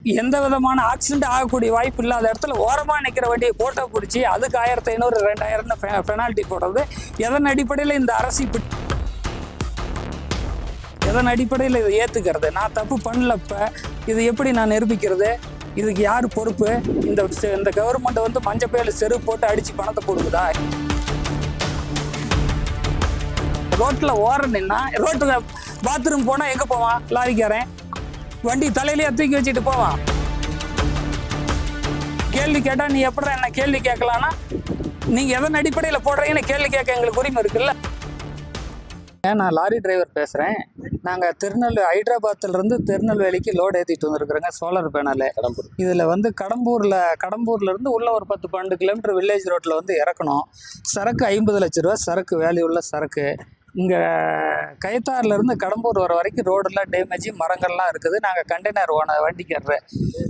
எந்த விதமான ஆக்சிடென்ட் ஆகக்கூடிய வாய்ப்பு இல்லாத இடத்துல ஓரமாக நிற்கிற வண்டியை போட்டோ பிடிச்சி அதுக்கு 1500 2000 பெனால்ட்டி போடுறது எதன் அடிப்படையில் இந்த அரசு எதன் அடிப்படையில் இதை ஏற்றுக்கிறது? நான் தப்பு பண்ணலப்ப இது எப்படி நான் நிரூபிக்கிறது? இதுக்கு யார் பொறுப்பு? இந்த கவர்மெண்ட் வந்து மஞ்சப்பையில் செருப்பு போட்டு அடித்து பணத்தை கொடுக்குதா? ரோட்டில் ஓரணுன்னா ரோட்டில் பாத்ரூம் போனால் எங்கே போவான்? லாரிக்காரன் வண்டி தலையிலேயே தூக்கி வச்சுட்டு போவான். கேள்வி கேட்டால் நீ எப்படி என்ன கேள்வி கேட்கலான்னா நீங்கள் எதன் அடிப்படையில் போடுறீங்கன்னு கேள்வி கேட்க எங்களுக்கு உரிமை இருக்குல்ல. நான் லாரி டிரைவர் பேசுகிறேன். நாங்கள் ஹைதராபாத்லேருந்து திருநெல்வேலிக்கு லோடு ஏற்றிட்டு வந்துருக்குறோங்க சோலார் பேனலு. இதில் வந்து கடம்பூர்லேருந்து உள்ள ஒரு 10-12 கிலோமீட்டர் வில்லேஜ் ரோட்டில் வந்து இறக்கணும். சரக்கு 50 லட்ச ரூபா சரக்கு, வேல்யூ உள்ள சரக்கு. இங்கே கயத்தாறுலேருந்து கடம்பூர் வர வரைக்கும் ரோடெல்லாம் டேமேஜ், மரங்கள்லாம் இருக்குது. நாங்கள் கண்டெய்னர் வண்டிக்காரர்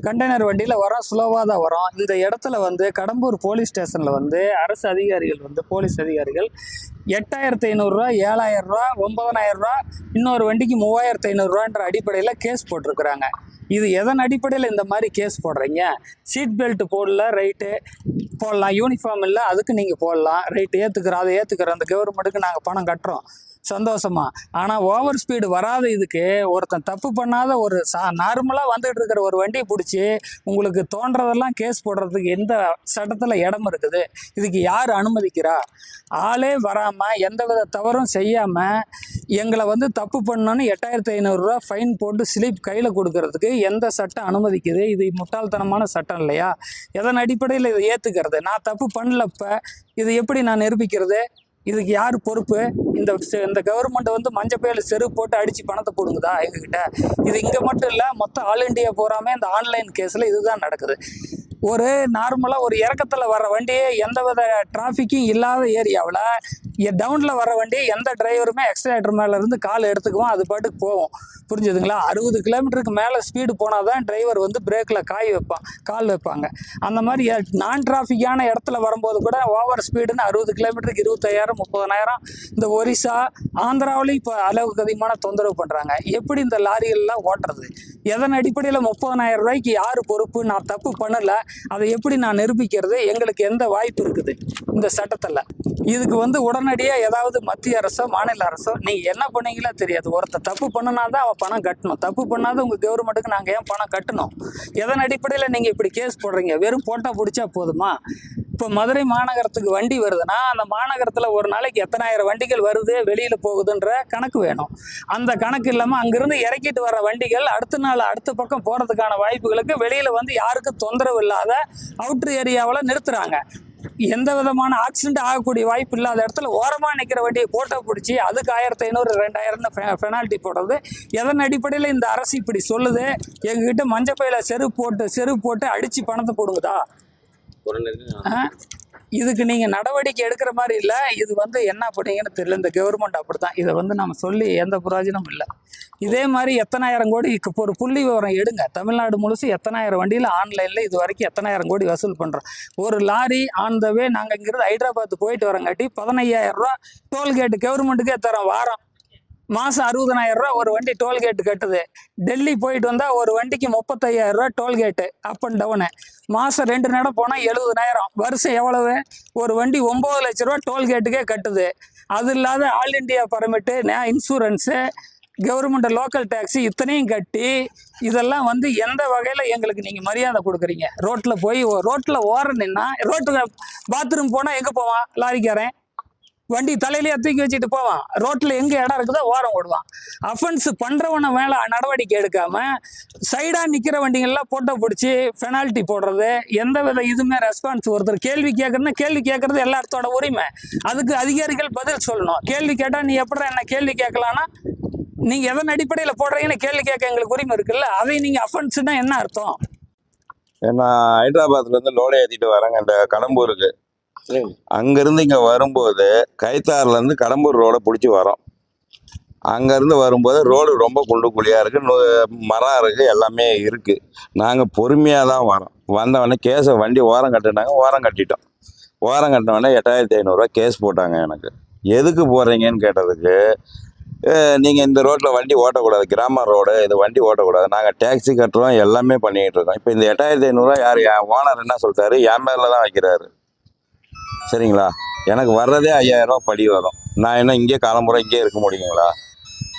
கண்டெய்னர் வண்டியில் வரோம், ஸ்லோவாக தான் வரோம். இந்த இடத்துல வந்து கடம்பூர் போலீஸ் ஸ்டேஷனில் வந்து அரசு அதிகாரிகள் வந்து போலீஸ் அதிகாரிகள் 8500 ரூபா, 7000 ரூபா, 9000 ரூபா, இன்னொரு வண்டிக்கு 3500 ரூபான்ற அடிப்படையில் கேஸ் போட்டிருக்கிறாங்க. இது எதன் அடிப்படையில் இந்த மாதிரி கேஸ் போடுறீங்க? சீட் பெல்ட் போடல, ரைட்டு போடலாம். யூனிஃபார்ம் இல்லை, அதுக்கு நீங்கள் போடலாம், ரைட்டு ஏற்றுக்கிறோம். அதை ஏற்றுக்கிறோம். அந்த கவர்மெண்ட்டுக்கு நாங்கள் பணம் கட்டுறோம், சந்தோஷமா. ஆனால் ஓவர் ஸ்பீடு வராத இதுக்கு ஒருத்தன் தப்பு பண்ணாத ஒரு நார்மலாக வந்துகிட்டு இருக்கிற ஒரு வண்டியை பிடிச்சி உங்களுக்கு தோன்றதெல்லாம் கேஸ் போடுறதுக்கு எந்த சட்டத்தில் இடம் இருக்குது? இதுக்கு யார் அனுமதிக்கிறா? ஆளே வராமல் எந்த வித தவறும் செய்யாமல் எங்களை வந்து தப்பு பண்ணோன்னு 8500 ரூபா ஃபைன் போட்டு ஸ்லிப் கையில் கொடுக்கறதுக்கு எந்த சட்டம் அனுமதிக்குது? இது முட்டாள்தனமான சட்டம் இல்லையா? எதன் அடிப்படையில் இதை ஏற்றுக்கிறது? நான் தப்பு பண்ணலப்ப இது எப்படி நான் நிரூபிக்கிறது? இதுக்கு யார் பொறுப்பு? இந்த கவர்மெண்ட் வந்து மஞ்சப்பையில் செருப்பு போட்டு அடித்து பணத்தை போடுங்குதா எங்ககிட்ட? இது இங்கே மட்டும் இல்லை, மொத்தம் ஆல் இண்டியா போகாமல் இந்த ஆன்லைன் கேஸில் இதுதான் நடக்குது. ஒரு நார்மலாக ஒரு இறக்கத்தில் வர வண்டியே எந்த வித டிராஃபிக்கும் இல்லாத ஏரியாவில் டவுனில் வர வண்டியை எந்த டிரைவருமே எக்ஸலேட்டர் மேலேருந்து கால் எடுத்துக்குவோம், அது பாட்டுக்கு போவோம். புரிஞ்சுதுங்களா? 60 கிலோமீட்டருக்கு மேலே ஸ்பீடு போனால் தான் டிரைவர் வந்து பிரேக்கில் கால் வைப்பாங்க. அந்த மாதிரி நான் டிராஃபிக்கான இடத்துல வரும்போது கூட ஓவர் ஸ்பீடுன்னு 60 கிலோமீட்டருக்கு 25,000 30,000 இந்த ஒரிசா ஆந்திராவிலையும் இப்போ அளவுக்கு அதிகமான தொந்தரவு பண்ணுறாங்க. எப்படி இந்த லாரிகள்லாம் ஓட்டுறது? எதன் அடிப்படையில் 30,000 ரூபாய்க்கு யார் பொறுப்பு? நான் தப்பு பண்ணலை, அதை எப்படி நான் நிரூபிக்கிறது? எங்களுக்கு எந்த வாய்ப்பு இருக்குது இந்த சட்டத்தில்? இதுக்கு வந்து உடனடியாக ஏதாவது மத்திய அரசோ மாநில அரசோ நீங்கள் என்ன பண்ணீங்களோ தெரியாது, ஒருத்தர் தப்பு பண்ணினா தான் அவன் பணம் கட்டணும். தப்பு பண்ணாத உங்கள் கவர்மெண்ட்டுக்கு நாங்கள் ஏன் பணம் கட்டணும்? எதன் அடிப்படையில் நீங்கள் இப்படி கேஸ் போடுறீங்க? வெறும் போட்டால் பிடிச்சா போதுமா? இப்போ மதுரை மாநகரத்துக்கு வண்டி வருதுன்னா அந்த மாநகரத்தில் ஒரு நாளைக்கு எத்தனாயிரம் வண்டிகள் வருது, வெளியில் போகுதுன்ற கணக்கு வேணும். அந்த கணக்கு இல்லாமல் அங்கேருந்து இறக்கிட்டு வர வண்டிகள் அடுத்த பக்கம் போகிறதுக்கான வாய்ப்புகளுக்கு வெளியில் வந்து யாருக்கும் தொந்தரவு இல்லாத அவுட்ரு ஏரியாவில் நிறுத்துகிறாங்க. எந்த விதமான ஆக்சிடென்ட் ஆகக்கூடிய வாய்ப்பு இல்லாத இடத்துல ஓரமாக நிற்கிற வண்டியை போட்டோ பிடிச்சி அதுக்கு 1500 2000 பெனால்ட்டி போடுறது எதன் அடிப்படையில் இந்த அரசு இப்படி சொல்லுது? எங்ககிட்ட மஞ்சப்பையில் செருப்பு போட்டு அடித்து பணத்தை போடுங்குதா? இதுக்கு நீங்கள் நடவடிக்கை எடுக்கிற மாதிரி இல்லை. இது வந்து என்ன பண்ணீங்கன்னு தெரியல. இந்த கவர்மெண்ட் அப்படி தான். இதை வந்து நம்ம சொல்லி எந்த பிரயோஜனமும் இல்லை. இதே மாதிரி எத்தனாயிரம் கோடி இப்போ ஒரு புள்ளி விவரம் எடுங்க. தமிழ்நாடு முழுசு எத்தனாயிரம் வண்டியில் ஆன்லைனில் இது வரைக்கும் எத்தனாயிரம் கோடி வசூல் பண்ணுறோம். ஒரு லாரி ஆன் த வே நாங்கள் இங்கிருந்து ஹைதராபாத் போயிட்டு வரங்காட்டி 15,000 ரூபா டோல்கேட்டு கவர்மெண்ட்டுக்கே தரோம். வாரம் மாதம் 60,000 ரூபா ஒரு வண்டி டோல்கேட்டு கட்டுது. டெல்லி போயிட்டு வந்தால் ஒரு வண்டிக்கு 35,000 ரூபா டோல்கேட்டு அப் அண்ட் டவுனு. மாதம் 2 நடம் போனால் 70,000. வருஷம் எவ்வளவு? ஒரு வண்டி 9 லட்ச ரூபா டோல்கேட்டுக்கே கட்டுது. அது இல்லாத all India permit, insurance, government local taxi இத்தனையும் கட்டி இதெல்லாம் வந்து எந்த வகையில் எங்களுக்கு நீங்கள் மரியாதை கொடுக்குறீங்க? ரோட்டில் ஓரணுன்னா ரோட்டில் பாத்ரூம் போனால் எங்கே போவான்? லாரிக்காரன் வண்டி தலையிலேயே தூக்கி வச்சுட்டு போவான். ரோட்டில் எங்கே இடம் இருக்குதோ ஓரம் ஓடுவான். அஃபென்ஸ் பண்ணுறவனை மேலே நடவடிக்கை எடுக்காமல் சைடாக நிற்கிற வண்டிகள்லாம் போட்டோ பிடிச்சி பெனால்ட்டி போடுறது எந்த வித இதுவுமே ரெஸ்பான்ஸ். ஒருத்தர் கேள்வி கேட்குறது எல்லாத்தோட உரிமை. அதுக்கு அதிகாரிகள் பதில் சொல்லணும். கேள்வி கேட்டால் நீ எப்படி என்ன கேள்வி கேட்கலான்னா நீங்கள் எதன் அடிப்படையில் போடுறீங்கன்னு கேள்வி கேட்க எங்களுக்கு உரிமை இருக்குல்ல. அதை நீங்கள் அஃபென்ஸ்னா என்ன அர்த்தம்? நான் ஹைதராபாத்லேருந்து லோடு ஏற்றிட்டு வரேங்க இந்த கடம்பூருக்கு. அங்கேருந்து இங்கே வரும்போது கயத்தாறுலேருந்து கடம்பூர் ரோடை பிடிச்சி வரோம். அங்கேருந்து வரும்போது ரோடு ரொம்ப குண்டு குழியாக இருக்குது, மரம் இருக்குது, எல்லாமே இருக்குது. நாங்கள் பொறுமையாக தான் வரோம். வந்தவொடனே கேஸை வண்டி ஓரம் கட்டினாங்க, ஓரம் கட்டிட்டோம். ஓரம் கட்டினவொடனே 8500 ரூபா கேஸ் போட்டாங்க எனக்கு. எதுக்கு போடுறீங்கன்னு கேட்டதுக்கு நீங்கள் இந்த ரோட்டில் வண்டி ஓட்டக்கூடாது, கிராம ரோடு இது, வண்டி ஓட்டக்கூடாது, நாங்கள் டேக்ஸி கட்டுறோம், எல்லாமே பண்ணிக்கிட்டு இருக்கோம். இப்போ இந்த 8500 யார் என் ஓனர் என்ன சொல்லிட்டாரு, என் பேரில் தான் வைக்கிறாரு. சரிங்களா, எனக்கு வர்றதே 5000 ரூபா படி வரும். நான் என்ன இங்கே காலம்புறம் இங்கே இருக்க முடியுங்களா?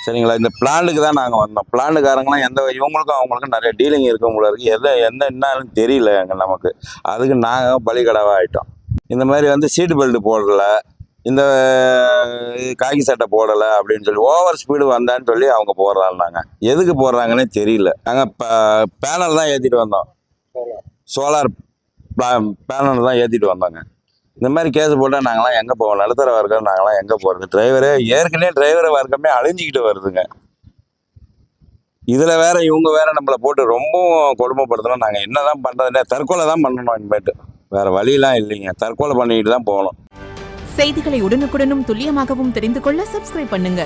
சரிங்களா, இந்த பிளானுக்கு தான் நாங்கள் வந்தோம். பிளானுக்காரங்களாம் இவங்களுக்கும் அவங்களுக்கும் நிறைய டீலிங் இருக்கவங்களுக்கு என்னன்னு தெரியல நமக்கு. அதுக்கு நாங்கள் பலிகடாவாக ஆகிட்டோம். இந்த மாதிரி சீட்டு பெல்ட் போடல, இந்த காக்கி சட்டை போடலை அப்படின்னு சொல்லி ஓவர் ஸ்பீடு வந்தான்னு சொல்லி அவங்க போடுறாங்க. எதுக்கு போடுறாங்கன்னே தெரியல. நாங்கள் பேனல் தான் ஏற்றிட்டு வந்தோம், சோலார் பேனல் தான் ஏற்றிட்டு வந்தோங்க. இந்த மாதிரி கேஸ் போட்டால் நாங்களாம் எங்கே போவோம்? நடுத்தர வர்க்கம் நாங்களாம் எங்கே போகிறது? ஏற்கனவே டிரைவர் வர்க்கமே அழிஞ்சிக்கிட்டு வருதுங்க. இதில் வேற இவங்க வேற நம்மளை போட்டு ரொம்பவும் கொடுமைப்படுத்தணும். நாங்கள் என்ன தான் பண்ணுறதுனே, தற்கொலை தான் பண்ணணும் இனிமேட்டு. வேறு வழியெலாம் இல்லைங்க, தற்கொலை பண்ணிக்கிட்டு தான் போகணும். செய்திகளை உடனுக்குடனும் துல்லியமாகவும் தெரிந்து கொள்ள சப்ஸ்கிரைப் பண்ணுங்க.